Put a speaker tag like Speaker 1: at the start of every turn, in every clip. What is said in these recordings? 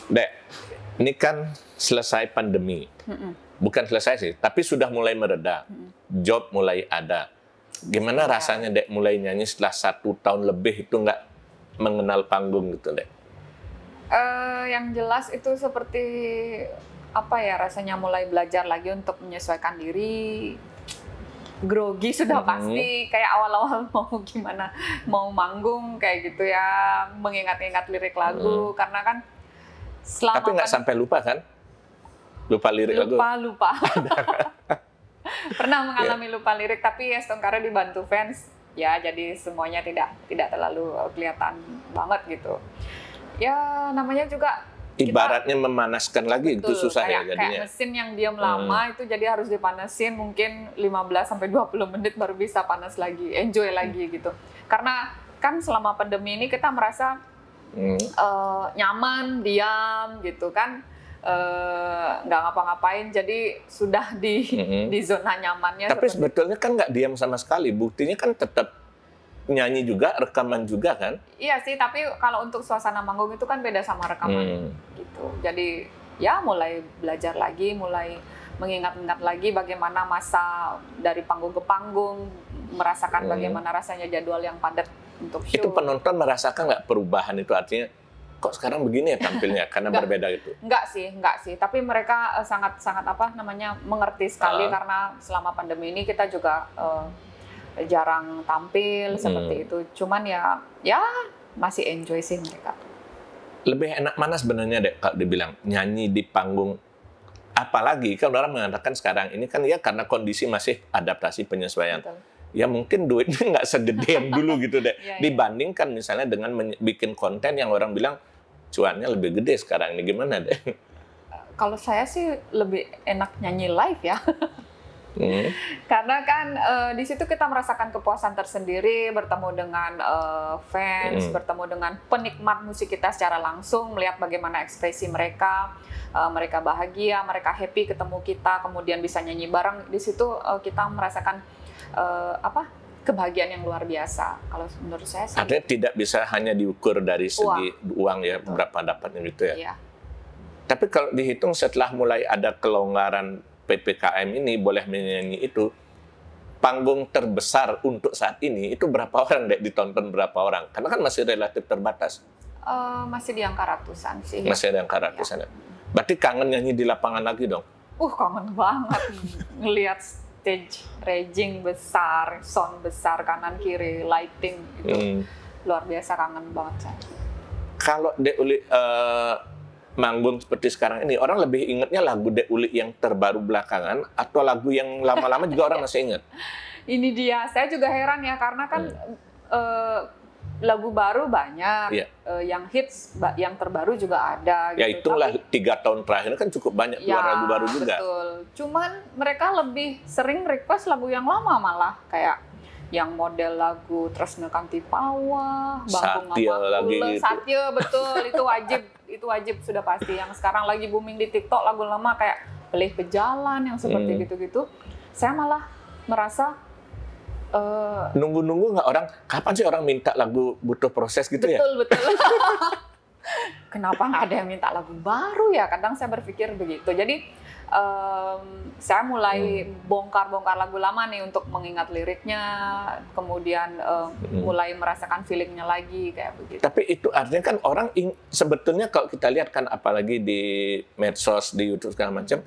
Speaker 1: Dek, ini kan selesai pandemi. Bukan selesai sih, tapi sudah mulai mereda. Job mulai ada. Gimana rasanya, Dek, mulai nyanyi setelah 1 tahun lebih itu nggak mengenal panggung gitu, Dek?
Speaker 2: Yang jelas itu seperti apa ya, rasanya mulai belajar lagi untuk menyesuaikan diri. Grogi sudah pasti, kayak awal-awal mau gimana, mau manggung kayak gitu ya, mengingat-ingat lirik lagu, karena kan selama
Speaker 1: Tapi nggak sampai lupa kan? Lupa lirik lagu?
Speaker 2: Lupa. Pernah mengalami lupa lirik, tapi ya setengkara dibantu fans, ya jadi semuanya tidak terlalu kelihatan banget gitu. Ya namanya juga
Speaker 1: Ibaratnya memanaskan lagi, itu susah ya
Speaker 2: kayak
Speaker 1: jadinya.
Speaker 2: mesin yang diam lama itu jadi harus dipanasin mungkin 15-20 menit baru bisa panas lagi, enjoy lagi gitu. Karena kan selama pandemi ini kita merasa nyaman, diam gitu kan, nggak ngapa-ngapain, jadi sudah di zona nyamannya.
Speaker 1: Tapi sebetulnya kan nggak diam sama sekali, buktinya kan tetap nyanyi juga, rekaman juga kan?
Speaker 2: Iya sih, tapi kalau untuk suasana manggung itu kan beda sama rekaman gitu. Jadi ya mulai belajar lagi, mulai mengingat-ingat lagi bagaimana masa dari panggung ke panggung, merasakan bagaimana rasanya jadwal yang padat untuk show.
Speaker 1: Itu penonton merasakan nggak perubahan itu, artinya kok sekarang begini ya tampilnya karena berbeda itu?
Speaker 2: Enggak sih. Tapi mereka sangat mengerti sekali karena selama pandemi ini kita juga jarang tampil seperti itu. Cuman ya masih enjoy sih mereka.
Speaker 1: Lebih enak mana sebenarnya, Dek, kalau dibilang nyanyi di panggung? Apalagi kan orang mengatakan sekarang ini kan ya karena kondisi masih adaptasi penyesuaian.
Speaker 2: Betul.
Speaker 1: Ya mungkin duitnya nggak segede yang dulu gitu, Dek. Dibandingkan misalnya dengan bikin konten yang orang bilang cuannya lebih gede sekarang ini, gimana, Dek?
Speaker 2: Kalau saya sih lebih enak nyanyi live ya. Karena kan di situ kita merasakan kepuasan tersendiri, bertemu dengan fans, bertemu dengan penikmat musik kita secara langsung, melihat bagaimana ekspresi mereka, mereka bahagia, mereka happy ketemu kita, kemudian bisa nyanyi bareng. Di situ kita merasakan kebahagiaan yang luar biasa. Kalau menurut saya sih.
Speaker 1: Artinya tidak bisa hanya diukur dari segi uang ya, berapa dapatnya gitu ya.
Speaker 2: Iya.
Speaker 1: Tapi kalau dihitung setelah mulai ada kelonggaran PPKM ini, boleh menyanyi itu, panggung terbesar untuk saat ini itu berapa orang, Dek, ditonton berapa orang? Karena kan masih relatif terbatas.
Speaker 2: Masih di angka ratusan sih.
Speaker 1: Masih ada angka ratusan ya. Berarti kangen nyanyi di lapangan lagi dong?
Speaker 2: Kangen banget ngelihat stage raging besar, sound besar kanan kiri, lighting itu luar biasa, kangen banget saya.
Speaker 1: Kalau Dek Uli manggung seperti sekarang ini, orang lebih ingatnya lagu Dek Uli yang terbaru belakangan atau lagu yang lama-lama juga orang masih ingat?
Speaker 2: Ini dia, saya juga heran ya, karena kan lagu baru banyak, yang hits, yang terbaru juga ada.
Speaker 1: Ya
Speaker 2: gitu.
Speaker 1: itulah 3 tahun terakhir kan cukup banyak keluar lagu baru juga.
Speaker 2: Betul. Cuman mereka lebih sering request lagu yang lama malah, kayak yang model lagu Tresna Kanti Pawa, Bangku Ngapakula, Satya, betul, itu wajib sudah pasti. Yang sekarang lagi booming di TikTok lagu lama kayak Pelih Pejalan yang seperti gitu-gitu. Saya malah merasa
Speaker 1: nunggu-nunggu nggak orang, kapan sih orang minta lagu Butuh Proses gitu ya?
Speaker 2: Betul. Kenapa nggak ada yang minta lagu baru ya? Kadang saya berpikir begitu. Jadi saya mulai bongkar-bongkar lagu lama nih untuk mengingat liriknya, kemudian mulai merasakan feelingnya lagi kayak begitu.
Speaker 1: Tapi itu artinya kan orang sebetulnya kalau kita lihat kan, apalagi di medsos, di YouTube segala macam,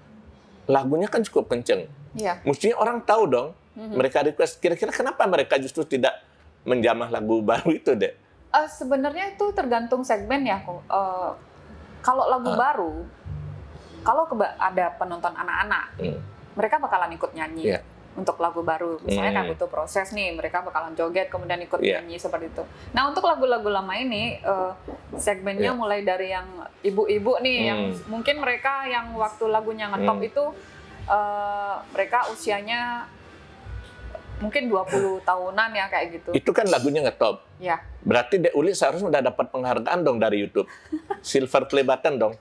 Speaker 1: lagunya kan cukup kenceng.
Speaker 2: Iya.
Speaker 1: Mestinya orang tahu dong. Mereka request, kira-kira kenapa mereka justru tidak menjamah lagu baru itu, Dek?
Speaker 2: Sebenarnya itu tergantung segmen ya. Kalau lagu baru, kalau ada penonton anak-anak, mereka bakalan ikut nyanyi untuk lagu baru. Misalnya kan Butuh Proses nih, mereka bakalan joget kemudian ikut nyanyi seperti itu. Nah untuk lagu-lagu lama ini, segmennya mulai dari yang ibu-ibu nih, yang mungkin mereka yang waktu lagunya ngetop itu, mereka usianya mungkin 20 tahunan ya kayak gitu.
Speaker 1: Itu kan lagunya ngetop.
Speaker 2: Ya.
Speaker 1: Berarti Dek Uli seharusnya udah dapat penghargaan dong dari YouTube. Silver play button dong.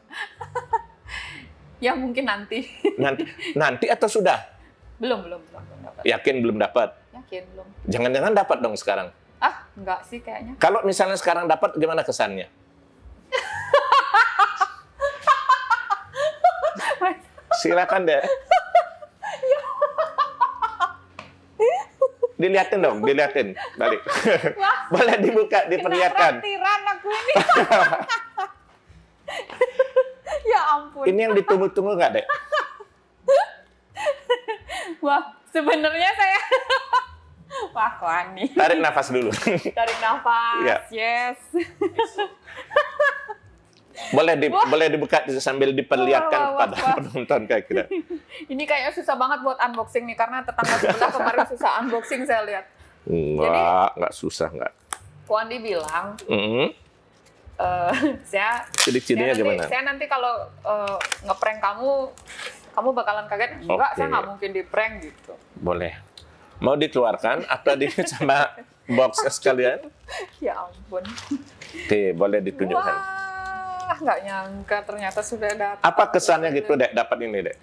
Speaker 2: Ya mungkin nanti.
Speaker 1: Nanti atau sudah?
Speaker 2: Belum dapat.
Speaker 1: Yakin belum dapat?
Speaker 2: Yakin belum.
Speaker 1: Jangan-jangan dapat dong sekarang.
Speaker 2: Enggak sih kayaknya.
Speaker 1: Kalau misalnya sekarang dapat, gimana kesannya? Silakan deh. Dilihatin dong, dilihatin. Balik. Boleh dibuka, diperlihatkan.
Speaker 2: Kena aku ini. Ya ampun.
Speaker 1: Ini yang ditunggu-tunggu nggak, Dek?
Speaker 2: Wah, sebenarnya saya... Wah, Wani.
Speaker 1: Tarik nafas dulu.
Speaker 2: Tarik nafas,
Speaker 1: Ya.
Speaker 2: yes.
Speaker 1: Boleh dibuka sambil diperlihatkan
Speaker 2: Wah.
Speaker 1: kepada penonton kayak kita.
Speaker 2: Ini kayaknya susah banget buat unboxing nih, karena tetangga sebelah kemarin susah unboxing saya lihat.
Speaker 1: Nggak susah, nggak.
Speaker 2: Wandi bilang,
Speaker 1: Ciri-cirinya gimana?
Speaker 2: Saya nanti kalau ngeprank kamu bakalan kaget. Enggak, saya nggak mungkin di prank gitu.
Speaker 1: Boleh. Mau dikeluarkan atau sama box sekalian?
Speaker 2: Ya ampun.
Speaker 1: Oke, boleh ditunjukkan.
Speaker 2: Wah, nggak nyangka ternyata sudah datang.
Speaker 1: Apa kesannya gitu, Dek, dapat ini, Dek?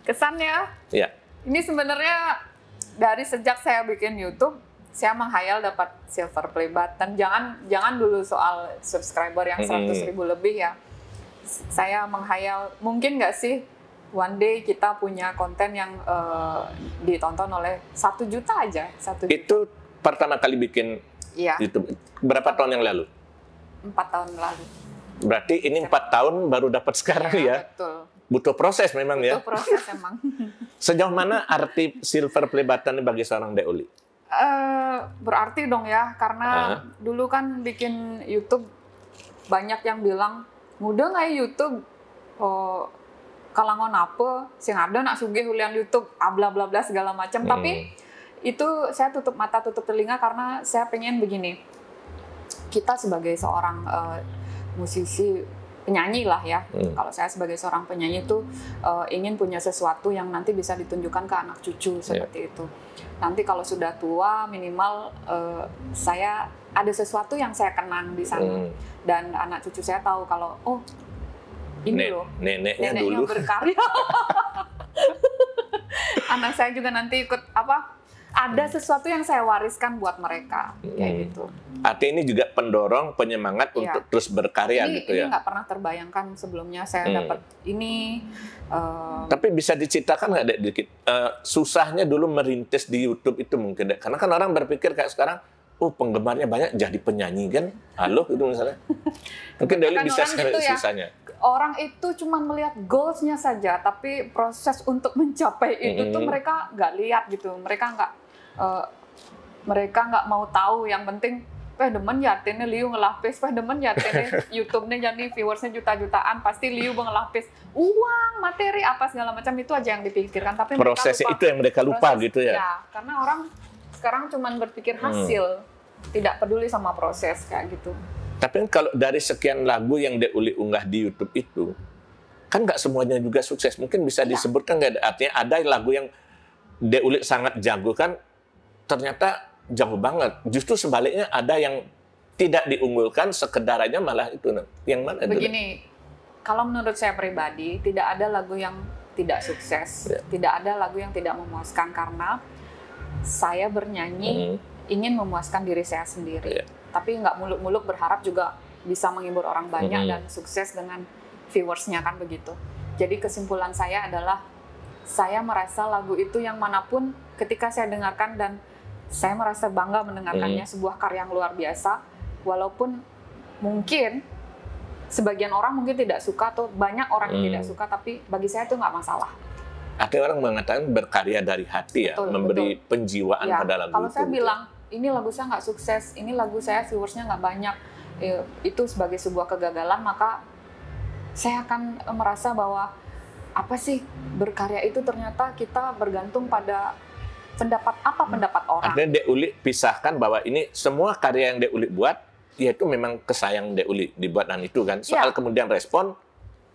Speaker 2: Kesannya?
Speaker 1: Ya.
Speaker 2: Ini sebenarnya dari sejak saya bikin YouTube, saya menghayal dapat silver play button. Jangan dulu soal subscriber yang 100.000 lebih ya. Saya menghayal, mungkin nggak sih one day kita punya konten yang ditonton oleh 1 juta aja. 1 juta.
Speaker 1: Itu pertama kali bikin YouTube. Berapa tahun yang lalu?
Speaker 2: 4 tahun lalu.
Speaker 1: Berarti ini 4 tahun baru dapat sekarang ya?
Speaker 2: Betul.
Speaker 1: Butuh proses memang ya?
Speaker 2: Butuh proses emang.
Speaker 1: Sejauh mana arti silver play button bagi seorang Dek Uli?
Speaker 2: Berarti dong ya, karena dulu kan bikin YouTube banyak yang bilang, mudah nggak ya YouTube? Kalangan apa? Sing ada nak sugih hulian YouTube, bla bla bla segala macam. Tapi itu saya tutup mata, tutup telinga karena saya pengen begini. Kita sebagai seorang musisi, penyanyi lah ya. Kalau saya sebagai seorang penyanyi itu ingin punya sesuatu yang nanti bisa ditunjukkan ke anak cucu seperti itu. Nanti kalau sudah tua minimal saya ada sesuatu yang saya kenang di sana dan anak cucu saya tahu kalau ini loh
Speaker 1: neneknya
Speaker 2: dulu berkarya. Anak saya juga nanti ikut ada sesuatu yang saya wariskan buat mereka kayak gitu.
Speaker 1: Artinya ini juga pendorong, penyemangat untuk terus berkarya gitu ya.
Speaker 2: Ini nggak pernah terbayangkan sebelumnya saya dapat ini.
Speaker 1: Tapi bisa diceritakan nggak, Dek, dikit? Susahnya dulu merintis di YouTube itu mungkin, Dek. Karena kan orang berpikir kayak sekarang, penggemarnya banyak, jadi penyanyi kan? Halo, itu misalnya. Mungkin Deli bisa
Speaker 2: gitu
Speaker 1: susahnya.
Speaker 2: Orang itu cuma melihat goals-nya saja, tapi proses untuk mencapai itu tuh mereka nggak lihat gitu. Mereka nggak mau tahu. Yang penting, demen ya tene liu ngelapis, demen ya tene YouTube-nya jadi viewersnya juta-jutaan, pasti liu ngelapis uang, materi apa segala macam itu aja yang dipikirkan. Tapi
Speaker 1: prosesnya itu yang mereka lupa gitu ya.
Speaker 2: Ya, karena orang sekarang cuma berpikir hasil, tidak peduli sama proses kayak gitu.
Speaker 1: Tapi kalau dari sekian lagu yang Dek Uli unggah di YouTube itu, kan nggak semuanya juga sukses. Mungkin bisa disebutkan nggak? Artinya ada lagu yang Dek Uli sangat jago kan, ternyata jauh banget. Justru sebaliknya ada yang tidak diunggulkan, sekedar aja malah itu. Yang mana?
Speaker 2: Begini, kalau menurut saya pribadi, tidak ada lagu yang tidak sukses. Tidak ada lagu yang tidak memuaskan karena saya bernyanyi ingin memuaskan diri saya sendiri. Tapi nggak muluk-muluk berharap juga bisa menghibur orang banyak dan sukses dengan viewersnya kan begitu. Jadi kesimpulan saya adalah saya merasa lagu itu yang manapun ketika saya dengarkan dan saya merasa bangga mendengarkannya, sebuah karya yang luar biasa. Walaupun mungkin sebagian orang mungkin tidak suka atau banyak orang yang tidak suka, tapi bagi saya itu nggak masalah.
Speaker 1: Ada orang mengatakan berkarya dari hati, memberi penjiwaan pada lagu
Speaker 2: kalau
Speaker 1: itu.
Speaker 2: Kalau saya bilang, ini lagu saya nggak sukses, ini lagu saya viewersnya nggak banyak, itu sebagai sebuah kegagalan, maka saya akan merasa bahwa apa sih berkarya itu ternyata kita bergantung pada pendapat orang.
Speaker 1: Artinya Dek Uli pisahkan bahwa ini semua karya yang Dek Uli buat, ya itu memang kesayang Dek Uli dibuat dan itu kan. Soal kemudian respon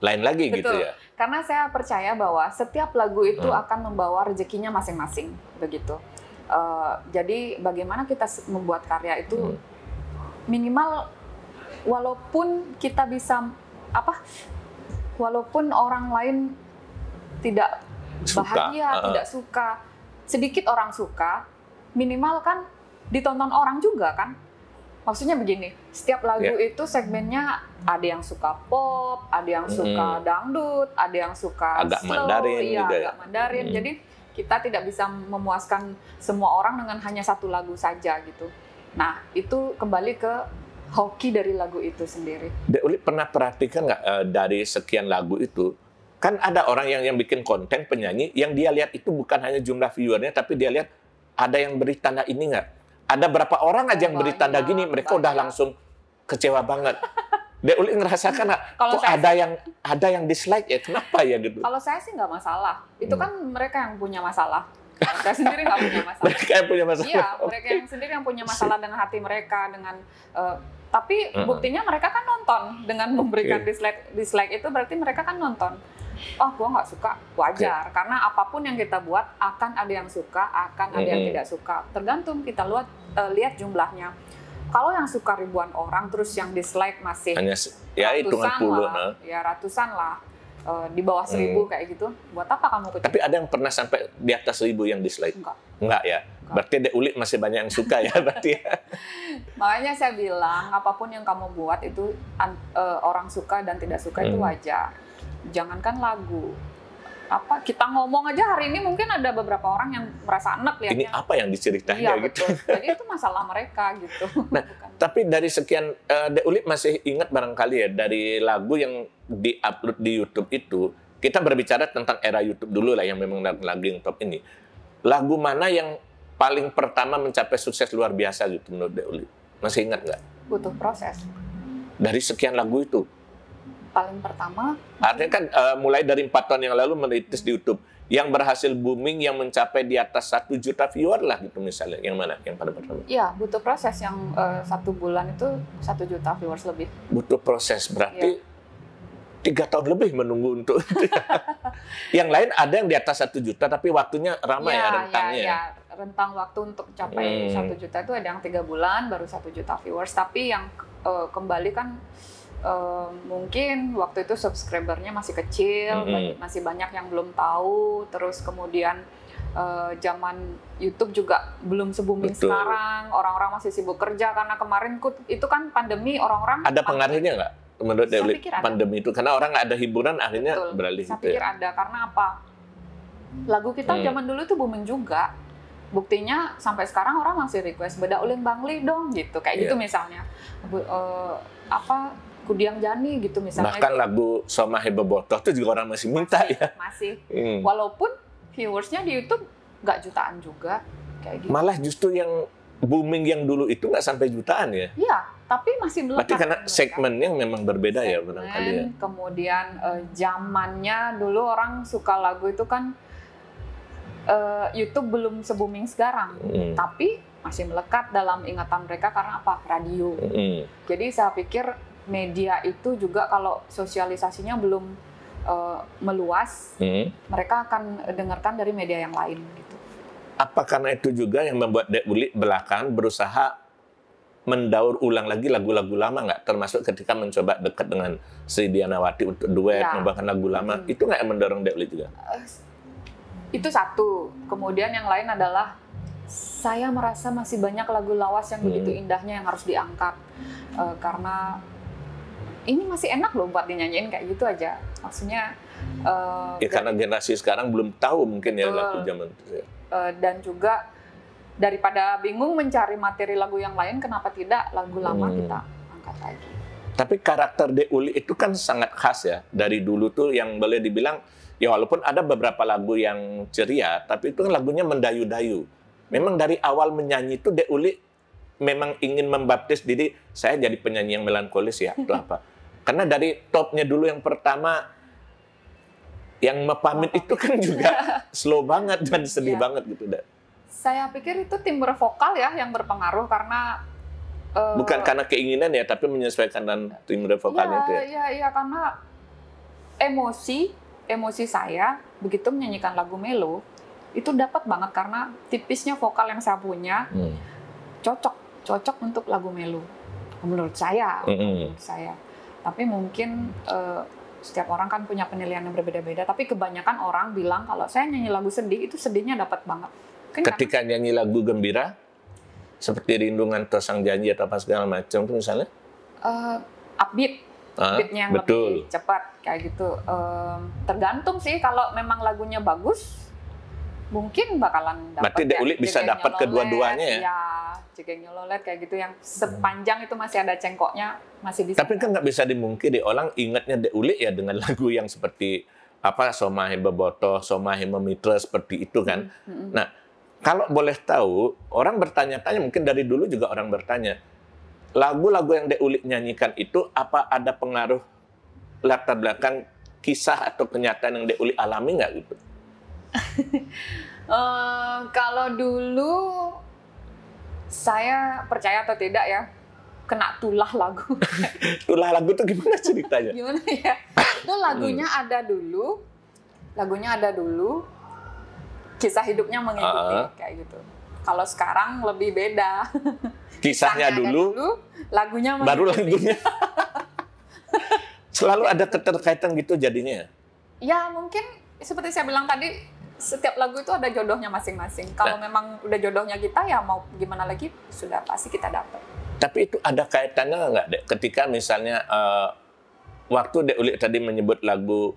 Speaker 1: lain lagi. Betul. Gitu ya.
Speaker 2: Karena saya percaya bahwa setiap lagu itu akan membawa rezekinya masing-masing begitu. Jadi bagaimana kita membuat karya itu minimal walaupun kita bisa walaupun orang lain tidak bahagia, tidak suka, sedikit orang suka, minimal kan ditonton orang juga kan. Maksudnya begini, setiap lagu itu segmennya ada yang suka pop, ada yang suka dangdut, ada yang suka
Speaker 1: agak
Speaker 2: slow,
Speaker 1: Mandarin
Speaker 2: iya,
Speaker 1: juga
Speaker 2: agak Mandarin. Jadi kita tidak bisa memuaskan semua orang dengan hanya satu lagu saja gitu. Nah, itu kembali ke hoki dari lagu itu sendiri.
Speaker 1: Dek Uli pernah perhatikan nggak dari sekian lagu itu, kan ada orang yang bikin konten penyanyi, yang dia lihat itu bukan hanya jumlah viewernya, tapi dia lihat ada yang beri tanda ini nggak? Ada berapa orang aja yang beri tanda gini, mereka udah langsung kecewa banget. Dek Uli ngerasakan nggak? Kok ada yang dislike ya? Kenapa ya gitu?
Speaker 2: Kalau saya sih nggak masalah. Itu kan mereka yang punya masalah. Saya sendiri nggak punya masalah.
Speaker 1: Mereka yang punya masalah.
Speaker 2: Iya, mereka yang sendiri yang punya masalah dengan hati mereka, dengan tapi buktinya mereka kan nonton dengan memberikan dislike itu berarti mereka kan nonton. Oh, gua nggak suka, wajar. Karena apapun yang kita buat akan ada yang suka, akan ada yang tidak suka. Tergantung kita lihat jumlahnya. Kalau yang suka ribuan orang, terus yang dislike masih
Speaker 1: hanya ya hitungan puluh,
Speaker 2: ya ratusan lah, di bawah 1000 kayak gitu. Buat apa kamu kecewa?
Speaker 1: Tapi ada yang pernah sampai di atas 1000 yang dislike? Enggak ya. Berarti Dek Uli masih banyak yang suka ya berarti.
Speaker 2: Makanya saya bilang apapun yang kamu buat itu orang suka dan tidak suka itu wajar. Jangankan lagu, apa kita ngomong aja hari ini mungkin ada beberapa orang yang merasa enak lihatnya.
Speaker 1: Ini apa yang diceritain gitu.
Speaker 2: Jadi itu masalah mereka gitu.
Speaker 1: Nah, tapi dari sekian Dek Uli masih ingat barangkali ya dari lagu yang di-upload di YouTube itu, kita berbicara tentang era YouTube dulu lah yang memang lagu yang top ini. Lagu mana yang paling pertama mencapai sukses luar biasa gitu menurut Dek Uli? Masih ingat nggak?
Speaker 2: Butuh proses.
Speaker 1: Dari sekian lagu itu?
Speaker 2: Paling pertama.
Speaker 1: Artinya kan mulai dari 4 tahun yang lalu meritis di YouTube, yang berhasil booming, yang mencapai di atas 1 juta viewer lah gitu misalnya. Yang mana? Yang pada pertama?
Speaker 2: Iya, butuh proses. Yang 1 bulan itu 1 juta viewers lebih.
Speaker 1: Butuh proses, berarti 3 tahun lebih menunggu untuk itu. Yang lain ada yang di atas 1 juta, tapi waktunya ramai rentangnya.
Speaker 2: Ya, rentang waktu untuk capai 1 juta itu ada yang 3 bulan, baru 1 juta viewers. Tapi yang kembali kan mungkin waktu itu subscribernya masih kecil, masih banyak yang belum tahu. Terus kemudian zaman YouTube juga belum se-booming sekarang. Orang-orang masih sibuk kerja karena kemarin itu kan pandemi, orang-orang
Speaker 1: ada pengaruhnya nggak menurut Dewi pandemi itu? Karena orang nggak ada hiburan akhirnya beralih.
Speaker 2: Saya pikir ada, karena apa? Lagu kita zaman dulu itu booming juga. Buktinya sampai sekarang orang masih request beda uling bangli dong gitu, kayak gitu misalnya. Kudiang Jani gitu misalnya.
Speaker 1: Bahkan lagu Soma Hebebotoh itu juga orang masih minta ya.
Speaker 2: Masih. Walaupun viewersnya di YouTube nggak jutaan juga kayak gitu.
Speaker 1: Malah justru yang booming yang dulu itu nggak sampai jutaan ya.
Speaker 2: Iya, tapi masih melekat.
Speaker 1: Berarti karena segmennya memang berbeda ya barangkali ya.
Speaker 2: Kemudian zamannya dulu orang suka lagu itu kan YouTube belum se-booming sekarang. Tapi masih melekat dalam ingatan mereka karena apa? Radio. Jadi saya pikir media itu juga kalau sosialisasinya belum meluas, mereka akan dengarkan dari media yang lain gitu.
Speaker 1: Apa karena itu juga yang membuat Dek Uli belakangan berusaha mendaur ulang lagi lagu-lagu lama nggak? Termasuk ketika mencoba dekat dengan Sri Dianawati untuk duet, membawakan lagu lama. Itu nggak yang mendorong Dek Uli juga?
Speaker 2: Itu satu. Kemudian yang lain adalah saya merasa masih banyak lagu lawas yang begitu indahnya yang harus diangkat. Karena ini masih enak loh buat dinyanyiin kayak gitu aja. Maksudnya
Speaker 1: karena generasi sekarang belum tahu mungkin ya lagu zaman itu.
Speaker 2: Dan juga daripada bingung mencari materi lagu yang lain, kenapa tidak lagu lama kita angkat lagi.
Speaker 1: Tapi karakter Dek Uli itu kan sangat khas ya. Dari dulu tuh yang boleh dibilang, ya walaupun ada beberapa lagu yang ceria, tapi itu kan lagunya mendayu-dayu. Memang dari awal menyanyi itu Dek Uli memang ingin membaptis diri, saya jadi penyanyi yang melankolis ya, atau apa. Karena dari topnya dulu yang pertama, yang Mepamit itu kan juga slow banget dan sedih banget gitu.
Speaker 2: Saya pikir itu timbre vokal ya yang berpengaruh karena...
Speaker 1: bukan karena keinginan ya, tapi menyesuaikan dengan timbre vokalnya itu ya?
Speaker 2: Iya, karena emosi saya begitu menyanyikan lagu melo, itu dapat banget karena tipisnya vokal yang saya punya cocok untuk lagu melo. Menurut saya. Tapi mungkin setiap orang kan punya penilaian yang berbeda-beda. Tapi kebanyakan orang bilang kalau saya nyanyi lagu sedih, itu sedihnya dapat banget.
Speaker 1: Ketika nyanyi lagu gembira? Seperti Rindu Ngantos Sang Janji atau apa segala macam itu misalnya?
Speaker 2: Upbeat, beatnya yang
Speaker 1: betul.
Speaker 2: lebih cepat kayak gitu. Tergantung sih, kalau memang lagunya bagus, mungkin bakalan dapat.
Speaker 1: Berarti Dek Uli bisa dapat kedua-duanya ya?
Speaker 2: Ya, Jegeng Nyololet kayak gitu, yang sepanjang itu masih ada cengkoknya, masih bisa.
Speaker 1: Tapi kan nggak bisa dimungkiri, orang ingatnya Dek Uli ya dengan lagu yang seperti apa, Somahe Beboto, Somahe Memitra, seperti itu kan. Nah, kalau boleh tahu, orang bertanya-tanya, mungkin dari dulu juga orang bertanya, lagu-lagu yang Dek Uli nyanyikan itu apa ada pengaruh latar belakang kisah atau kenyataan yang Dek Uli alami nggak gitu?
Speaker 2: Kalau dulu saya percaya atau tidak ya, kena tulah lagu.
Speaker 1: Tulah lagu itu gimana ceritanya?
Speaker 2: Gimana ya? Itu lagunya ada dulu, kisah hidupnya mengikuti kayak gitu. Kalau sekarang lebih beda.
Speaker 1: Kisahnya dulu,
Speaker 2: lagunya mengikuti.
Speaker 1: baru lagunya. Selalu ada keterkaitan gitu jadinya.
Speaker 2: Ya mungkin seperti saya bilang tadi, setiap lagu itu ada jodohnya masing-masing. Kalau memang udah jodohnya kita, ya mau gimana lagi, sudah pasti kita dapat.
Speaker 1: Tapi itu ada kaitannya nggak, Dek? Ketika misalnya waktu Dek Uli tadi menyebut lagu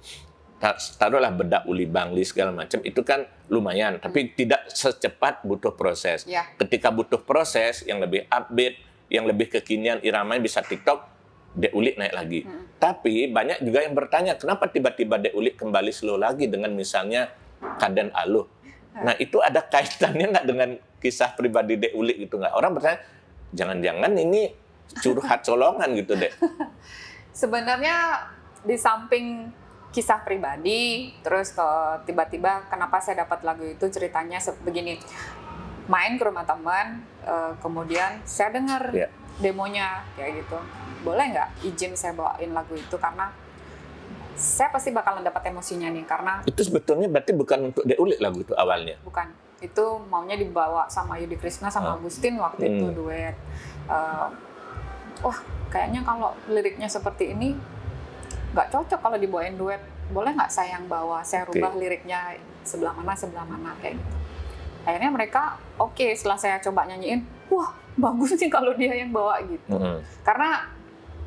Speaker 1: taruhlah Bedak Uli Bangli segala macam, itu kan lumayan, tapi tidak secepat, butuh proses.
Speaker 2: Ya.
Speaker 1: Ketika butuh proses yang lebih upbeat, yang lebih kekinian, iramanya bisa TikTok, Dek Uli naik lagi. Tapi banyak juga yang bertanya, kenapa tiba-tiba Dek Uli kembali slow lagi dengan misalnya Kaden Aluh. Nah, itu ada kaitannya nggak dengan kisah pribadi Dek Uli gitu nggak? Orang bertanya, jangan-jangan ini curhat colongan gitu, Dek.
Speaker 2: Sebenarnya di samping kisah pribadi, terus tiba-tiba kenapa saya dapat lagu itu, ceritanya begini. Main ke rumah teman, kemudian saya dengar demonya kayak gitu. Boleh nggak izin saya bawain lagu itu, karena saya pasti bakalan dapat emosinya nih, karena
Speaker 1: itu sebetulnya berarti bukan untuk Dek Uli lagu itu awalnya.
Speaker 2: Bukan. Itu maunya dibawa sama Yudi Krishna sama Agustin waktu itu duet. Wah, kayaknya kalau liriknya seperti ini nggak cocok kalau dibawain duet. Boleh nggak saya yang bawa? Saya rubah liriknya sebelah mana kayak gitu. Akhirnya mereka oke, setelah saya coba nyanyiin, wah bagus sih kalau dia yang bawa gitu. Karena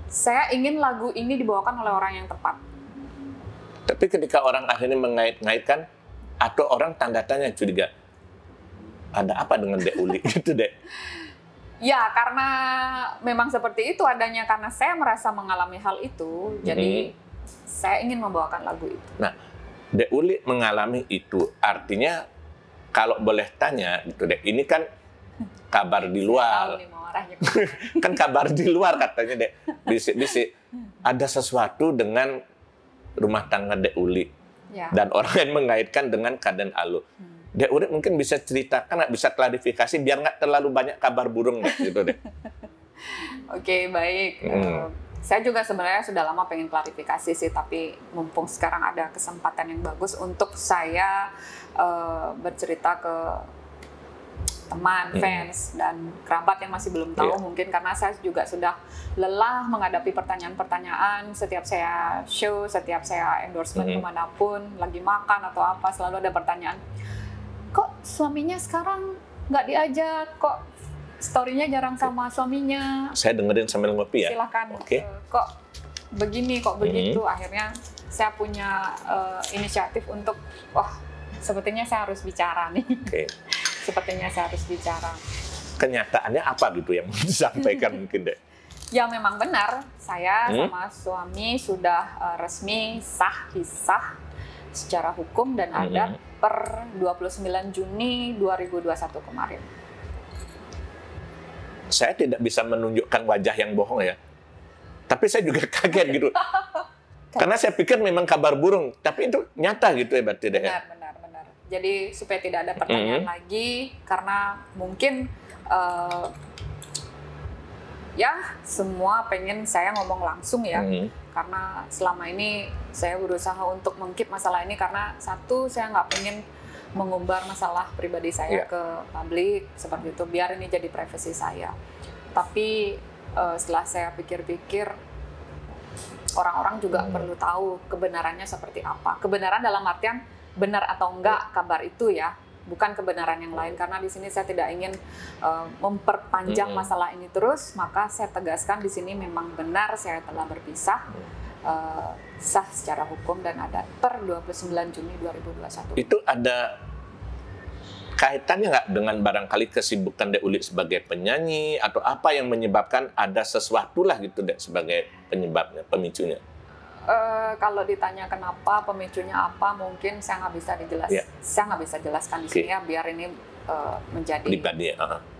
Speaker 2: saya ingin lagu ini dibawakan oleh orang yang tepat.
Speaker 1: Tapi ketika orang akhirnya mengait-ngaitkan, atau orang tanda tanya, curiga, ada apa dengan Dek Uli gitu, Dek?
Speaker 2: Ya, karena memang seperti itu adanya, karena saya merasa mengalami hal itu, jadi saya ingin membawakan lagu itu.
Speaker 1: Nah, Dek Uli mengalami itu, artinya kalau boleh tanya gitu, Dek, ini kan kabar di luar. Kan kabar di luar katanya, Dek, bisik-bisik. Ada sesuatu dengan rumah tangga Dek Uli.
Speaker 2: Ya.
Speaker 1: Dan orang yang mengaitkan dengan Kaden Aluh. Dek Uli mungkin bisa ceritakan, bisa klarifikasi biar nggak terlalu banyak kabar burung gitu, Dek.
Speaker 2: Oke, baik. Saya juga sebenarnya sudah lama pengen klarifikasi sih, tapi mumpung sekarang ada kesempatan yang bagus untuk saya bercerita ke teman, fans, dan kerabat yang masih belum tahu mungkin, karena saya juga sudah lelah menghadapi pertanyaan-pertanyaan setiap saya show, setiap saya endorsement kemanapun, lagi makan atau apa, selalu ada pertanyaan, kok suaminya sekarang nggak diajak, kok story-nya jarang sama suaminya.
Speaker 1: Saya dengerin sambil ngopi ya.
Speaker 2: Silakan. Kok begini, kok begitu. Akhirnya saya punya inisiatif untuk, wah, sepertinya saya harus bicara nih. Sepertinya saya harus bicara.
Speaker 1: Kenyataannya apa gitu yang mau disampaikan mungkin, Dek?
Speaker 2: Ya memang benar, saya sama suami sudah resmi sah pisah secara hukum dan adat per 29 Juni 2021 kemarin.
Speaker 1: Saya tidak bisa menunjukkan wajah yang bohong ya. Tapi saya juga kaget gitu. Karena saya pikir memang kabar burung, tapi itu nyata gitu ya berarti, Dek.
Speaker 2: Benar. Jadi supaya tidak ada pertanyaan lagi, karena mungkin ya semua pengen saya ngomong langsung ya. Karena selama ini saya berusaha untuk meng-keep masalah ini, karena satu, saya nggak pengen mengumbar masalah pribadi saya ke publik seperti itu, biar ini jadi privasi saya. Tapi setelah saya pikir-pikir, orang-orang juga perlu tahu kebenarannya seperti apa. Kebenaran dalam artian benar atau enggak kabar itu ya, bukan kebenaran yang lain. Karena di sini saya tidak ingin memperpanjang masalah ini terus, maka saya tegaskan di sini memang benar saya telah berpisah, sah secara hukum dan adat per 29 Juni 2021.
Speaker 1: Itu ada kaitannya nggak dengan barangkali kesibukan Dek Uli sebagai penyanyi atau apa yang menyebabkan ada sesuatu lah gitu Dek sebagai penyebabnya, pemicunya?
Speaker 2: Kalau ditanya kenapa, pemicunya apa, mungkin saya nggak bisa dijelaskan. Saya nggak bisa jelaskan di sini ya, biar ini menjadi
Speaker 1: pribadi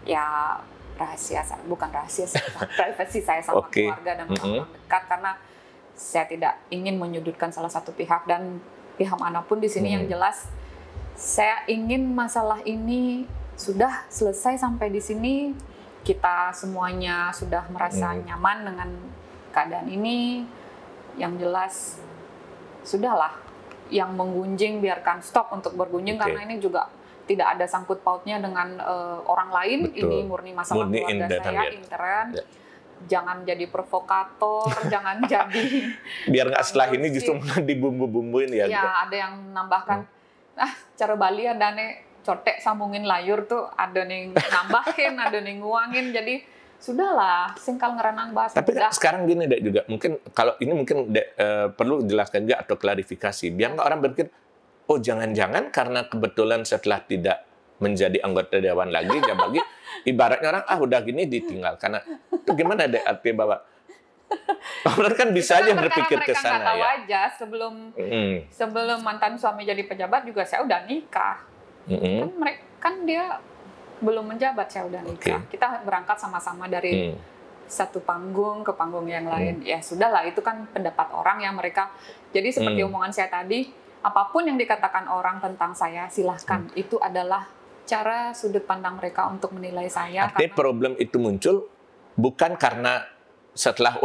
Speaker 2: ya rahasia, bukan rahasia, privasi saya sama keluarga dan orang dekat, karena saya tidak ingin menyudutkan salah satu pihak dan pihak manapun di sini. Yang jelas saya ingin masalah ini sudah selesai sampai di sini. Kita semuanya sudah merasa nyaman dengan keadaan ini. Yang jelas sudahlah, yang menggunjing biarkan stop untuk bergunjing, karena ini juga tidak ada sangkut pautnya dengan orang lain.
Speaker 1: Betul.
Speaker 2: Ini murni masalah keluarga saya, intern. Jangan jadi provokator, jangan jadi
Speaker 1: biar nggak setelah ini justru dibumbu-bumbuin ya.
Speaker 2: Ya, ada yang menambahkan cara Bali ada nih cotek sambungin layur tuh, ada nih nambahin, ada nih nguangin, jadi sudahlah singkal ngerenang bahas.
Speaker 1: Tapi kan sekarang gini Dek juga, mungkin kalau ini mungkin Dek perlu jelaskan juga atau klarifikasi biar nggak orang berpikir oh jangan-jangan karena kebetulan setelah tidak menjadi anggota dewan lagi bagi ibaratnya orang udah gini ditinggal, karena itu gimana Dek artinya bahwa orang kan bisa aja berpikir ke sana
Speaker 2: tahu
Speaker 1: ya.
Speaker 2: Aja sebelum mantan suami jadi pejabat juga saya udah nikah. Kan dia belum menjabat, saya udah nikah. Kita berangkat sama-sama dari satu panggung ke panggung yang lain. Ya sudahlah, itu kan pendapat orang yang mereka. Jadi seperti omongan saya tadi, apapun yang dikatakan orang tentang saya silahkan. Itu adalah cara sudut pandang mereka untuk menilai saya.
Speaker 1: Artinya problem itu muncul bukan karena setelah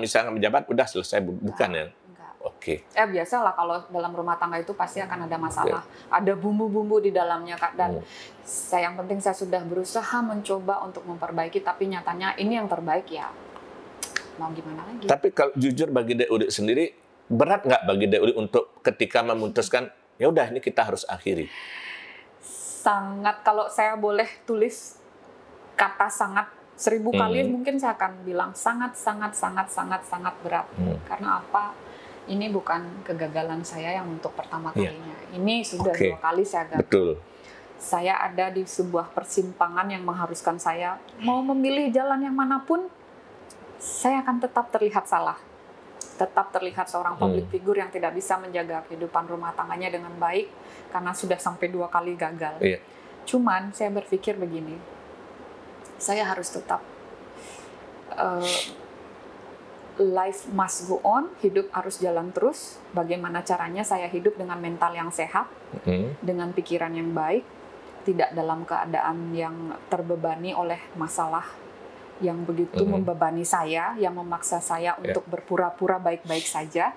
Speaker 1: misalnya menjabat udah selesai, bukan ya? Oke.
Speaker 2: Biasalah kalau dalam rumah tangga itu pasti akan ada masalah, ada bumbu-bumbu di dalamnya Kak. Dan yang penting saya sudah berusaha mencoba untuk memperbaiki, tapi nyatanya ini yang terbaik ya. Mau gimana lagi?
Speaker 1: Tapi kalau jujur bagi Dek Uli sendiri, berat nggak bagi Dek Uli untuk ketika memutuskan ya udah ini kita harus akhiri?
Speaker 2: Sangat, kalau saya boleh tulis kata sangat 1000 kali mungkin saya akan bilang sangat berat. Karena apa? Ini bukan kegagalan saya yang untuk pertama kalinya. Ini sudah 2 kali saya gagal.
Speaker 1: Betul.
Speaker 2: Saya ada di sebuah persimpangan yang mengharuskan saya mau memilih jalan yang manapun, saya akan tetap terlihat salah. Tetap terlihat seorang public figure yang tidak bisa menjaga kehidupan rumah tangganya dengan baik karena sudah sampai 2 kali gagal. Cuman saya berpikir begini, saya harus tetap life must go on, hidup harus jalan terus. Bagaimana caranya saya hidup dengan mental yang sehat, dengan pikiran yang baik, tidak dalam keadaan yang terbebani oleh masalah yang begitu membebani saya, yang memaksa saya untuk berpura-pura baik-baik saja.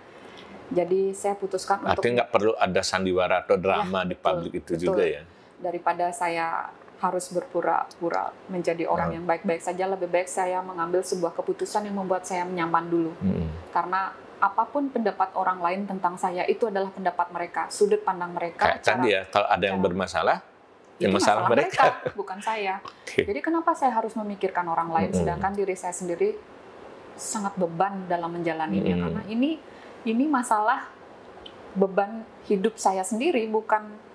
Speaker 2: Jadi saya putuskan untuk...
Speaker 1: Artinya nggak perlu ada sandiwara atau drama di publik itu juga ya?
Speaker 2: Daripada saya harus berpura-pura menjadi orang yang baik-baik saja, lebih baik saya mengambil sebuah keputusan yang membuat saya nyaman dulu. Karena apapun pendapat orang lain tentang saya, itu adalah pendapat mereka, sudut pandang mereka.
Speaker 1: Kayak tadi ya, kalau ada yang bermasalah, ya masalah mereka,
Speaker 2: bukan saya. Jadi kenapa saya harus memikirkan orang lain, sedangkan diri saya sendiri sangat beban dalam menjalaninya. Karena ini masalah beban hidup saya sendiri, bukan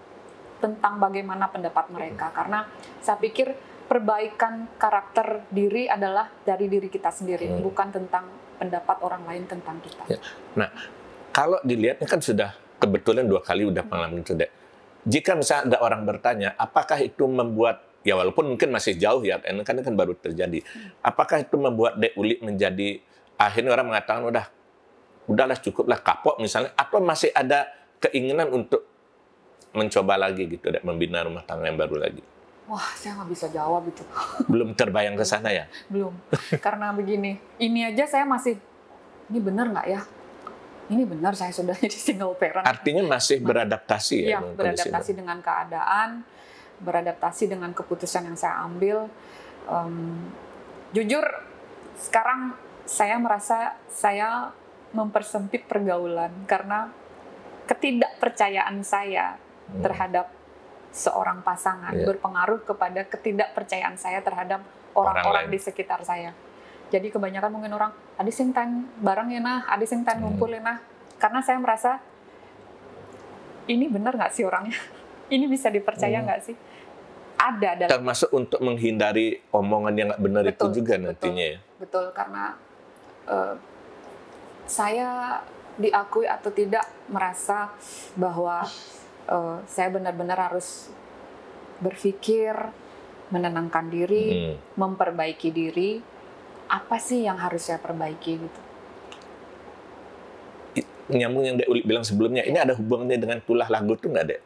Speaker 2: tentang bagaimana pendapat mereka. Karena saya pikir perbaikan karakter diri adalah dari diri kita sendiri, bukan tentang pendapat orang lain tentang kita.
Speaker 1: Nah, kalau dilihatnya kan sudah kebetulan 2 kali udah pengalaman itu, Dek. Jika misalnya ada orang bertanya, apakah itu membuat, ya walaupun mungkin masih jauh ya, kan baru terjadi, apakah itu membuat Dek Uli menjadi, akhirnya orang mengatakan, udahlah cukuplah, kapok misalnya, atau masih ada keinginan untuk mencoba lagi gitu, Dek, membina rumah tangga yang baru lagi?
Speaker 2: Wah, saya nggak bisa jawab itu.
Speaker 1: Belum terbayang ke sana ya?
Speaker 2: Belum. Karena begini, ini aja saya masih, ini benar nggak ya? Ini benar saya sudah jadi single parent.
Speaker 1: Artinya masih beradaptasi ya?
Speaker 2: Iya, beradaptasi dengan keadaan, beradaptasi dengan keputusan yang saya ambil. Jujur, sekarang saya merasa saya mempersempit pergaulan karena ketidakpercayaan saya terhadap seorang pasangan berpengaruh kepada ketidakpercayaan saya terhadap orang-orang di sekitar saya. Jadi kebanyakan mungkin orang, ada sing tan bareng ya nah, ada sing tan ngumpul ya nah. Karena saya merasa, ini benar nggak sih orangnya? Ini bisa dipercaya nggak sih? Ada dalam.
Speaker 1: Termasuk untuk menghindari omongan yang nggak benar itu juga nantinya ya?
Speaker 2: Betul, karena saya diakui atau tidak merasa bahwa saya benar-benar harus berpikir, menenangkan diri, memperbaiki diri. Apa sih yang harus saya perbaiki gitu?
Speaker 1: Nyambung yang Dek Uli bilang sebelumnya, ini ada hubungannya dengan tulah lagu tuh nggak, Dek?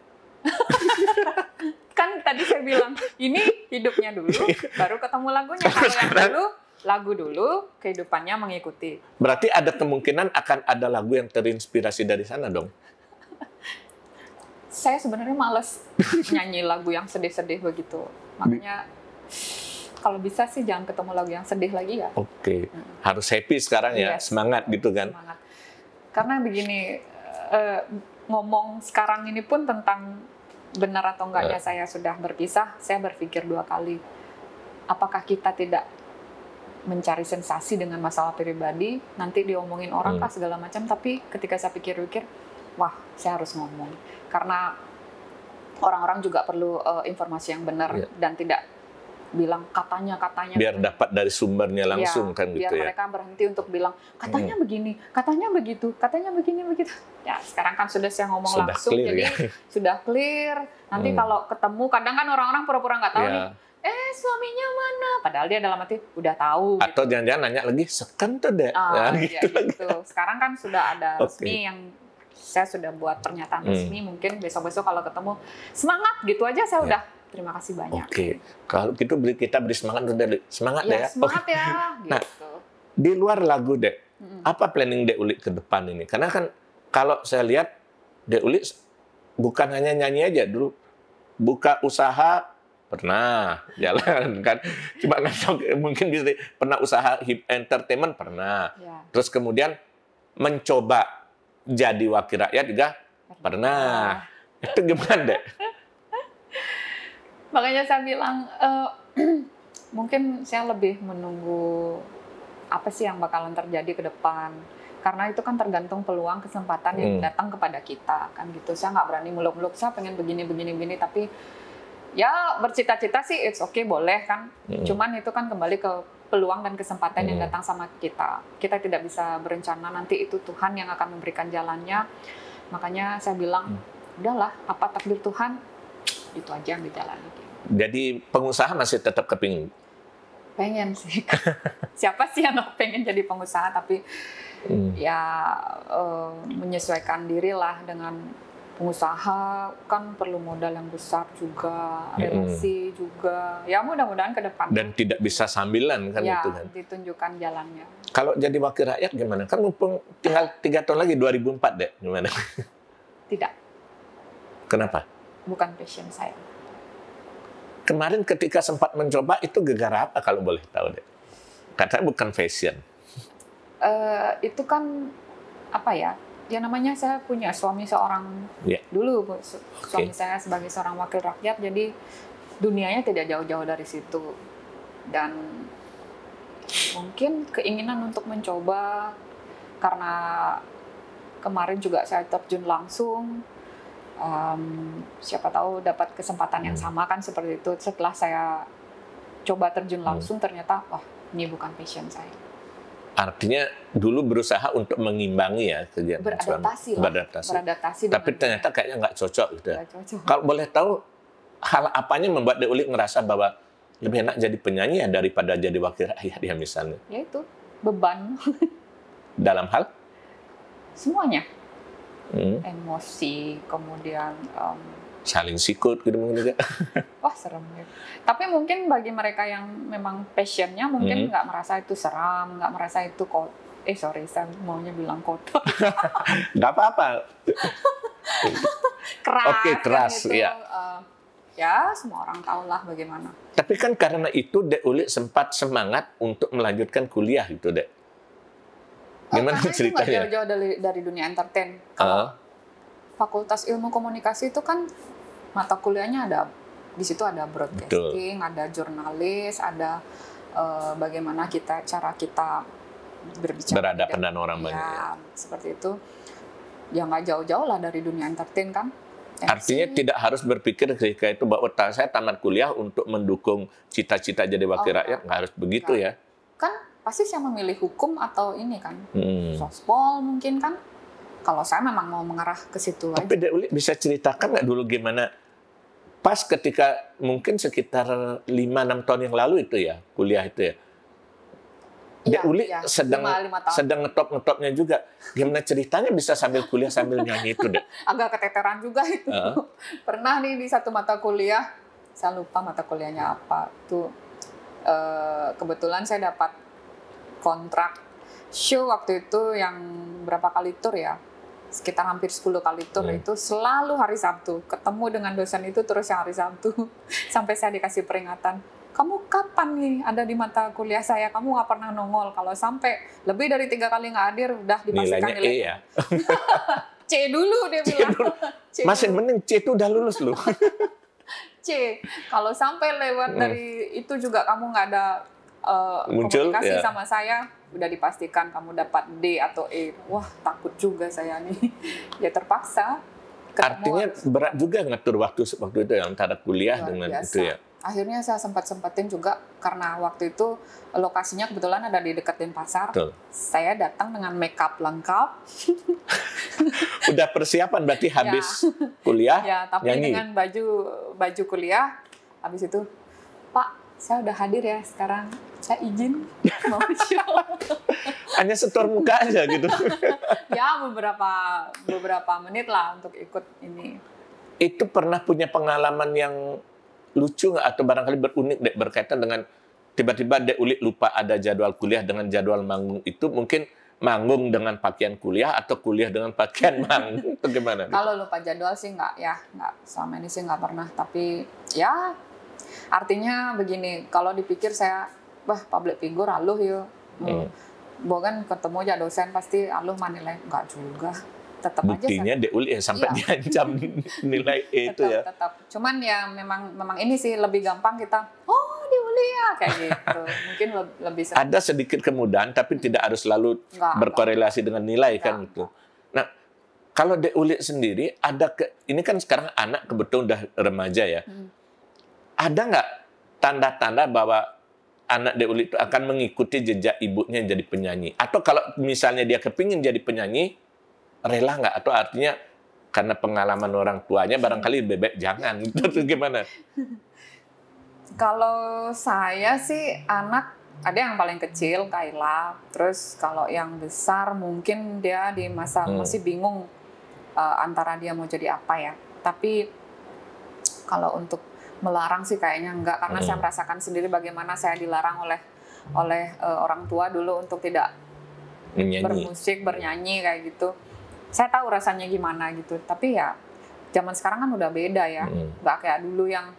Speaker 2: Kan tadi saya bilang, ini hidupnya dulu, baru ketemu lagunya. Kalau yang dulu, lagu dulu, kehidupannya mengikuti.
Speaker 1: Berarti ada kemungkinan akan ada lagu yang terinspirasi dari sana dong?
Speaker 2: Saya sebenarnya males nyanyi lagu yang sedih-sedih begitu. Makanya kalau bisa sih jangan ketemu lagu yang sedih lagi ya.
Speaker 1: Oke. Harus happy sekarang ya, semangat gitu kan.
Speaker 2: Semangat. Karena begini, ngomong sekarang ini pun tentang benar atau enggaknya saya sudah berpisah, saya berpikir 2 kali. Apakah kita tidak mencari sensasi dengan masalah pribadi, nanti diomongin orang kah segala macam, tapi ketika saya pikir-pikir, wah, saya harus ngomong. Karena orang-orang juga perlu informasi yang benar dan tidak bilang katanya.
Speaker 1: Biar dapat dari sumbernya langsung kan gitu ya.
Speaker 2: Biar mereka berhenti untuk bilang katanya begini, katanya begitu, katanya begini begitu. Ya sekarang kan sudah saya ngomong sudah langsung, clear, jadi sudah clear. Nanti kalau ketemu, kadang kan orang-orang pura-pura nggak tahu nih. Suaminya mana? Padahal dia dalam hati udah tahu.
Speaker 1: Atau jangan-jangan nanya lagi, seken tuh deh.
Speaker 2: Gitu. Sekarang kan sudah ada resmi yang saya sudah buat pernyataan resmi, mungkin besok-besok kalau ketemu semangat gitu aja saya udah terima kasih banyak.
Speaker 1: Oke. Kalau gitu kita beri semangat deh. Semangat deh ya.
Speaker 2: Semangat ya. Gitu.
Speaker 1: Nah, di luar lagu Dek, apa planning Dek Uli ke depan ini? Karena kan kalau saya lihat Dek Uli bukan hanya nyanyi aja dulu, buka usaha pernah jalan kan, cuma nggak tahu mungkin bisa pernah usaha hip entertainment pernah, terus kemudian mencoba jadi wakil rakyat juga pernah. Itu gimana Dek?
Speaker 2: Makanya saya bilang mungkin saya lebih menunggu apa sih yang bakalan terjadi ke depan, karena itu kan tergantung peluang kesempatan yang datang kepada kita kan gitu. Saya nggak berani muluk-muluk saya pengen begini tapi ya bercita-cita sih it's okay boleh kan, cuman itu kan kembali ke peluang dan kesempatan yang datang sama kita. Kita tidak bisa berencana, nanti itu Tuhan yang akan memberikan jalannya. Makanya saya bilang udahlah, apa takdir Tuhan itu aja yang dijalani.
Speaker 1: Jadi pengusaha masih tetap kepingin?
Speaker 2: Pengen sih. Siapa sih yang nggak pengen jadi pengusaha, tapi ya menyesuaikan diri lah dengan pengusaha, kan perlu modal yang besar juga, relasi juga. Ya mudah-mudahan ke depan.
Speaker 1: Dan tidak bisa sambilan kan itu kan?
Speaker 2: Ditunjukkan jalannya.
Speaker 1: Kalau jadi wakil rakyat gimana? Kan mumpung tinggal 3 tahun lagi 2004 Dek, gimana?
Speaker 2: Tidak.
Speaker 1: Kenapa?
Speaker 2: Bukan passion saya.
Speaker 1: Kemarin ketika sempat mencoba itu gegar apa kalau boleh tahu Dek? Katanya bukan fashion.
Speaker 2: Itu kan apa ya? Ya namanya saya punya suami seorang dulu, suami saya sebagai seorang wakil rakyat, jadi dunianya tidak jauh-jauh dari situ. Dan mungkin keinginan untuk mencoba, karena kemarin juga saya terjun langsung, siapa tahu dapat kesempatan yang sama kan seperti itu. Setelah saya coba terjun langsung, ternyata wah ini bukan passion saya.
Speaker 1: Artinya dulu berusaha untuk mengimbangi ya kegiatan beradaptasi. Tapi ternyata kayaknya nggak cocok gitu. Kalau boleh tahu hal apanya membuat Dek Uli ngerasa bahwa lebih enak jadi penyanyi ya daripada jadi wakil rakyat ya misalnya?
Speaker 2: Yaitu beban.
Speaker 1: Dalam hal?
Speaker 2: Semuanya. Emosi, kemudian
Speaker 1: saling sikut gitu mungkin juga.
Speaker 2: Wah serem ya. Tapi mungkin bagi mereka yang memang passionnya mungkin nggak merasa itu seram, nggak merasa itu saya maunya bilang kotor.
Speaker 1: Nggak apa-apa.
Speaker 2: Keras.
Speaker 1: Oke, keras
Speaker 2: gitu.
Speaker 1: ya.
Speaker 2: Ya semua orang tahu lah bagaimana.
Speaker 1: Tapi kan karena itu Dek Uli sempat semangat untuk melanjutkan kuliah gitu Dek. Gimana ceritanya?
Speaker 2: Karena itu jauh-jauh dari dunia entertain. Kalau Fakultas Ilmu Komunikasi itu kan mata kuliahnya di situ ada broadcasting, ada jurnalis, ada bagaimana cara kita berbicara
Speaker 1: berhadapan dengan orang banyak.
Speaker 2: Ya, seperti itu. Ya nggak jauh-jauh lah dari dunia entertain kan.
Speaker 1: Artinya tidak harus berpikir ketika itu bahwa saya tamat kuliah untuk mendukung cita-cita jadi wakil rakyat, nggak harus begitu ya.
Speaker 2: Kan pasti saya memilih hukum atau ini kan, sospol mungkin kan. Kalau saya memang mau mengarah ke situ aja.
Speaker 1: Tapi Dek Uli bisa ceritakan nggak dulu gimana pas ketika mungkin sekitar 5-6 tahun yang lalu itu ya, kuliah itu ya. Dek Uli sedang ngetop-ngetopnya juga. Gimana ceritanya bisa sambil kuliah sambil nyanyi itu, Dek?
Speaker 2: Agak keteteran juga itu. Pernah nih di satu mata kuliah, saya lupa mata kuliahnya apa. Tuh kebetulan saya dapat kontrak show waktu itu yang berapa kali tur ya? Sekitar hampir 10 kali tur itu selalu hari Sabtu. Ketemu dengan dosen itu terus yang hari Sabtu. Sampai saya dikasih peringatan. Kamu kapan nih ada di mata kuliah saya? Kamu nggak pernah nongol. Kalau sampai lebih dari 3 kali nggak hadir, udah dipastikan
Speaker 1: nilainya E ya?
Speaker 2: C dulu dia bilang.
Speaker 1: Masih mending C itu udah lulus loh.
Speaker 2: C. Kalau sampai lewat dari itu juga kamu nggak ada
Speaker 1: muncul,
Speaker 2: komunikasi sama saya, udah dipastikan kamu dapat D atau E. Wah, takut juga saya nih. Ya terpaksa.
Speaker 1: Artinya berat juga ngatur waktu itu ya, antara kuliah
Speaker 2: luar
Speaker 1: dengan
Speaker 2: biasa.
Speaker 1: itu ya.
Speaker 2: Akhirnya saya sempat-sempatin juga karena waktu itu lokasinya kebetulan ada di dekat Denpasar.
Speaker 1: Betul.
Speaker 2: Saya datang dengan makeup lengkap.
Speaker 1: Udah persiapan berarti habis kuliah
Speaker 2: Ya, tapi
Speaker 1: nyanyi.
Speaker 2: dengan baju kuliah. Habis itu, Pak, saya udah hadir ya sekarang. Saya izin mau show.
Speaker 1: Hanya setor muka aja gitu.
Speaker 2: Ya, beberapa menit lah untuk ikut ini.
Speaker 1: Itu pernah punya pengalaman yang lucu nggak atau barangkali berunik Dek, berkaitan dengan tiba-tiba Dek Uli lupa ada jadwal kuliah dengan jadwal manggung itu, mungkin manggung dengan pakaian kuliah atau kuliah dengan pakaian manggung atau gimana?
Speaker 2: Kalau lupa jadwal sih nggak selama ini sih nggak pernah, tapi ya artinya begini, kalau dipikir saya public figure aluh ya, bukan ketemu aja dosen pasti aluh nilai nggak juga. Tetap
Speaker 1: buktinya Dek Uli sampai diancam nilai E itu ya.
Speaker 2: Tetap. Cuman ya memang ini sih lebih gampang kita, Dek Uli ya kayak gitu. Mungkin lebih sering.
Speaker 1: Ada sedikit kemudahan tapi tidak harus selalu berkorelasi dengan nilai kan gitu. Nah, kalau Dek Uli sendiri ini kan sekarang anak kebetulan udah remaja ya. Ada nggak tanda-tanda bahwa anak Dek Uli itu akan mengikuti jejak ibunya yang jadi penyanyi? Atau kalau misalnya dia kepingin jadi penyanyi, rela nggak? Atau artinya karena pengalaman orang tuanya barangkali bebek jangan gitu, gimana?
Speaker 2: Kalau saya sih anak ada yang paling kecil Kayla, terus kalau yang besar mungkin dia di masa masih bingung antara dia mau jadi apa ya. Tapi kalau untuk melarang sih kayaknya enggak, karena saya merasakan sendiri bagaimana saya dilarang oleh orang tua dulu untuk tidak bermusik, bernyanyi kayak gitu. Saya tahu rasanya gimana gitu, tapi ya zaman sekarang kan udah beda ya, nggak kayak dulu yang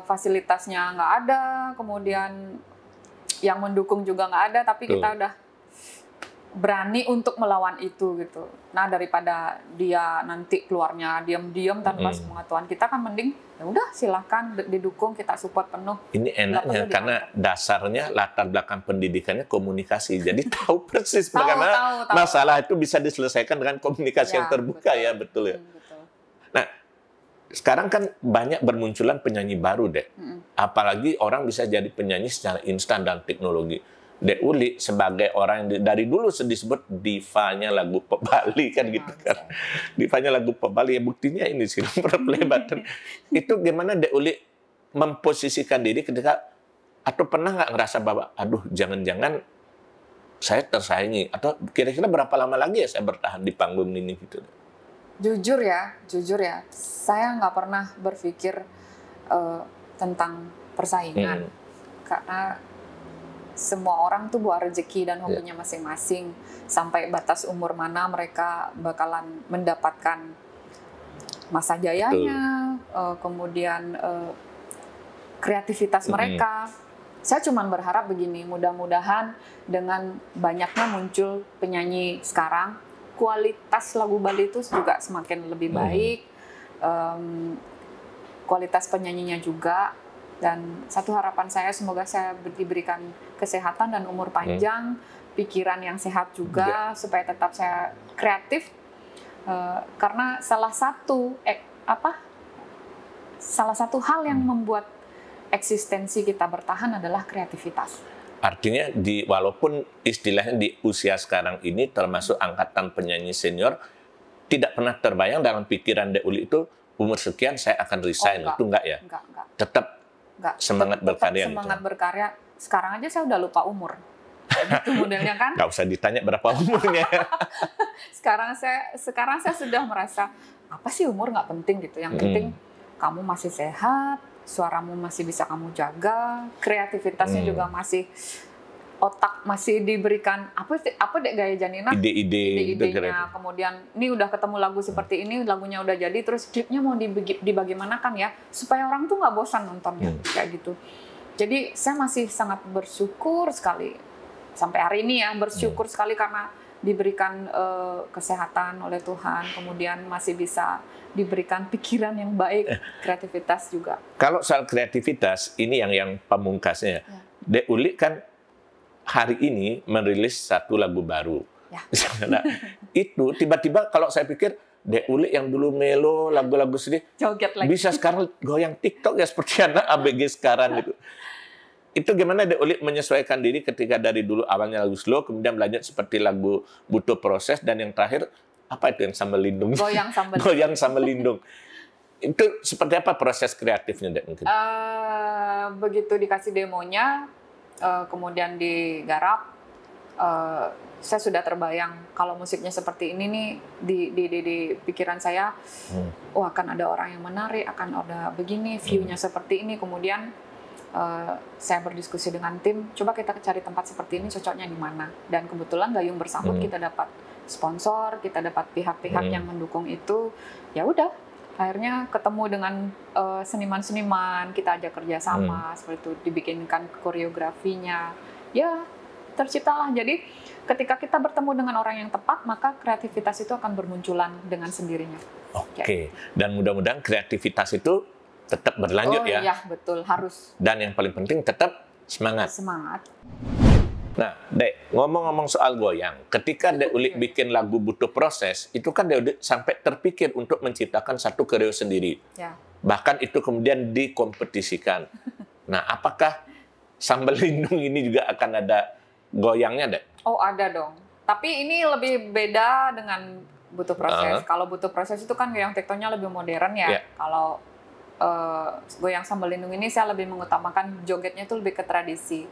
Speaker 2: fasilitasnya nggak ada, kemudian yang mendukung juga nggak ada, tapi kita udah berani untuk melawan itu gitu. Nah, daripada dia nanti keluarnya diam-diam tanpa sepengetahuan kita, kan mending ya udah silahkan didukung, kita support penuh.
Speaker 1: Ini enaknya karena dasarnya latar belakang pendidikannya komunikasi, jadi tahu persis bagaimana masalah itu bisa diselesaikan dengan komunikasi yang terbuka. Betul. Betul ya. Betul. Nah, sekarang kan banyak bermunculan penyanyi baru, Dek. Apalagi orang bisa jadi penyanyi secara instan dan teknologi. Dek Uli sebagai orang yang dari dulu disebut divanya lagu pop Bali kan gitu kan. Divanya lagu pop Bali, ya buktinya ini sih perlebatan. Itu gimana Dek Uli memposisikan diri ketika, atau pernah nggak ngerasa bahwa aduh jangan-jangan saya tersaingi, atau kira-kira berapa lama lagi ya saya bertahan di panggung ini gitu?
Speaker 2: Jujur ya, saya nggak pernah berpikir tentang persaingan, karena semua orang tuh bawa rezeki dan hobinya masing-masing. Sampai batas umur mana mereka bakalan mendapatkan masa jayanya, kemudian kreativitas mereka. Saya cuma berharap begini, mudah-mudahan dengan banyaknya muncul penyanyi sekarang, kualitas lagu Bali itu juga semakin lebih baik, kualitas penyanyinya juga. Dan satu harapan saya, semoga saya diberikan kesehatan dan umur panjang, pikiran yang sehat juga, supaya tetap saya kreatif. Karena salah satu hal yang membuat eksistensi kita bertahan adalah kreativitas.
Speaker 1: Artinya walaupun istilahnya di usia sekarang ini termasuk angkatan penyanyi senior, tidak pernah terbayang dalam pikiran Dek Uli itu umur sekian saya akan resign. Itu enggak ya?
Speaker 2: Enggak.
Speaker 1: Tetap semangat berkarya.
Speaker 2: Semangat berkarya. Sekarang aja saya udah lupa umur. Itu modelnya kan?
Speaker 1: Nggak usah ditanya berapa umurnya.
Speaker 2: sekarang saya sudah merasa apa sih umur nggak penting gitu. Yang penting kamu masih sehat, suaramu masih bisa kamu jaga, kreativitasnya juga masih, otak masih diberikan apa dek gaya Janina, ide-idenya. Kemudian ini udah ketemu lagu seperti ini, lagunya udah jadi, terus klipnya mau dibagaimanakan ya supaya orang tuh nggak bosan nontonnya kayak gitu. Jadi saya masih sangat bersyukur sekali sampai hari ini ya, bersyukur sekali karena diberikan kesehatan oleh Tuhan, kemudian masih bisa diberikan pikiran yang baik, kreativitas juga.
Speaker 1: Kalau soal kreativitas, ini yang pamungkasnya. Ya. Dek Uli kan hari ini merilis satu lagu baru. Ya. Nah, itu tiba-tiba kalau saya pikir, Dek Uli yang dulu melo, lagu-lagu sedih,
Speaker 2: joget lagi.
Speaker 1: Bisa sekarang goyang TikTok ya seperti anak ABG sekarang gitu. Itu gimana Dek Uli menyesuaikan diri ketika dari dulu awalnya lagu slow, kemudian lanjut seperti lagu Butuh Proses, dan yang terakhir, apa itu yang Sambal Lindung? Goyang Sambal Lindung. Itu seperti apa proses kreatifnya Dek mungkin?
Speaker 2: Begitu dikasih demonya, kemudian digarap, saya sudah terbayang kalau musiknya seperti ini nih di pikiran saya, akan ada orang yang menarik, akan ada begini, view-nya seperti ini, kemudian saya berdiskusi dengan tim, coba kita cari tempat seperti ini cocoknya di mana. Dan kebetulan Gayung Bersambut kita dapat sponsor, kita dapat pihak-pihak yang mendukung itu. Ya udah, akhirnya ketemu dengan seniman-seniman, kita ajak kerjasama seperti itu, dibikinkan koreografinya. Ya, terciptalah. Jadi ketika kita bertemu dengan orang yang tepat, maka kreativitas itu akan bermunculan dengan sendirinya.
Speaker 1: Oke. Dan mudah-mudahan kreativitas itu tetap berlanjut ya.
Speaker 2: Iya, betul, harus.
Speaker 1: Dan yang paling penting tetap semangat.
Speaker 2: Semangat.
Speaker 1: Nah, Dek, ngomong-ngomong soal goyang, ketika Dek Uli bikin lagu Butuh Proses, itu kan Dek Uli sampai terpikir untuk menciptakan satu karya sendiri.
Speaker 2: Ya.
Speaker 1: Bahkan itu kemudian dikompetisikan. Nah, apakah Sambal Lindung ini juga akan ada goyangnya, Dek?
Speaker 2: Oh, ada dong. Tapi ini lebih beda dengan Butuh Proses. Kalau Butuh Proses itu kan goyang TikToknya lebih modern ya. Kalau goyang Sambal Lindung ini saya lebih mengutamakan jogetnya itu lebih ke tradisi.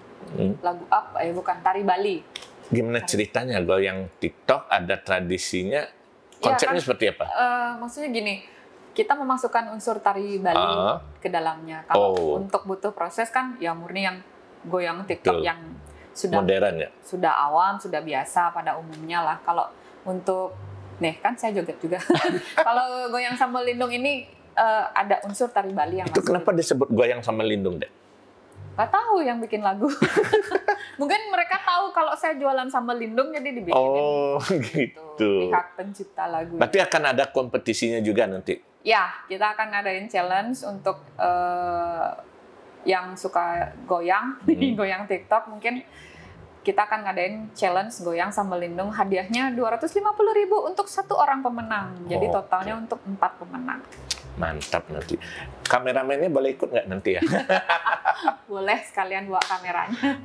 Speaker 2: Lagu bukan tari Bali.
Speaker 1: Gimana ceritanya goyang TikTok ada tradisinya? Konsepnya kan, seperti apa?
Speaker 2: Maksudnya gini, kita memasukkan unsur tari Bali ke dalamnya. Kalau untuk Butuh Proses kan ya murni yang goyang TikTok yang sudah modern ya. Sudah awam, sudah biasa pada umumnya lah. Kalau untuk kan saya joget juga. Kalau goyang Sambal Lindung ini ada unsur tari Bali yang
Speaker 1: itu kenapa disebut goyang Sambal Lindung, Dek?
Speaker 2: Gak tahu yang bikin lagu. Mungkin mereka tahu kalau saya jualan Sambal Lindung jadi dibikinin.
Speaker 1: Oh, gitu.
Speaker 2: Pihak pencipta lagu.
Speaker 1: Berarti akan ada kompetisinya juga nanti?
Speaker 2: Ya, kita akan ngadain challenge untuk yang suka goyang, goyang TikTok mungkin. Kita akan ngadain challenge goyang Sambal Lindung, hadiahnya 250.000 untuk satu orang pemenang. Jadi totalnya untuk 4 pemenang.
Speaker 1: Mantap nanti. Kameramennya boleh ikut nggak nanti ya?
Speaker 2: Boleh, sekalian bawa kameranya.